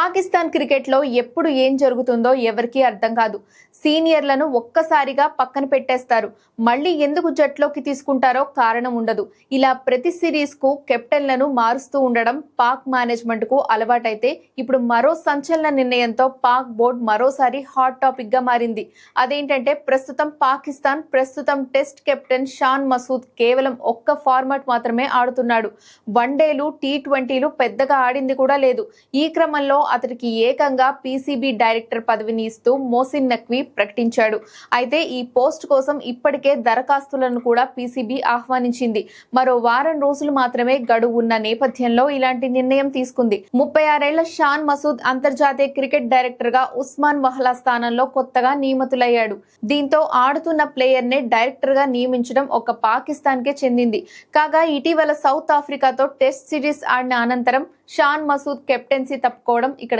పాకిస్తాన్ క్రికెట్లో ఎప్పుడు ఏం జరుగుతుందో ఎవరికీ అర్థం కాదు. సీనియర్లను ఒక్కసారిగా పక్కన పెట్టేస్తారు. మళ్ళీ ఎందుకు జట్లోకి తీసుకుంటారో కారణం ఉండదు. ఇలా ప్రతి సిరీస్కు కెప్టెన్లను మారుస్తూ ఉండడం పాక్ మేనేజ్మెంట్కు అలవాటైతే ఇప్పుడు మరో సంచలన నిర్ణయంతో పాక్ బోర్డు మరోసారి హాట్ టాపిక్ గా మారింది. అదేంటంటే ప్రస్తుతం టెస్ట్ కెప్టెన్ షాన్ మసూద్ కేవలం ఒక్క ఫార్మాట్ మాత్రమే ఆడుతున్నాడు. వన్డేలు, టీ20లు పెద్దగా ఆడింది కూడా లేదు. ఈ క్రమంలో అతడికి ఏకంగా పీసీబీ డైరెక్టర్ పదవిని ఇస్తూ మోసిన్ నఖ్వీ ప్రకటించాడు. అయితే ఈ పోస్ట్ కోసం ఇప్పటికే దరఖాస్తులను కూడా పీసీబీ ఆహ్వానించింది. మరో వారం రోజులు మాత్రమే గడువు ఉన్న నేపథ్యంలో ఇలాంటి నిర్ణయం తీసుకుంది. 36 ఏళ్ల షాన్ మసూద్ అంతర్జాతీయ క్రికెట్ డైరెక్టర్ గా ఉస్మాన్ వహ్లా స్థానంలో కొత్తగా నియమితులయ్యాడు. దీంతో ఆడుతున్న ప్లేయర్ నే డైరెక్టర్ గా నియమించడం ఒక పాకిస్తాన్ కే చెందింది. కాగా ఇటీవల సౌత్ ఆఫ్రికాతో టెస్ట్ సిరీస్ ఆడిన అనంతరం షాన్ మసూద్ కెప్టెన్సీ తప్పుకోవడం ఇక్కడ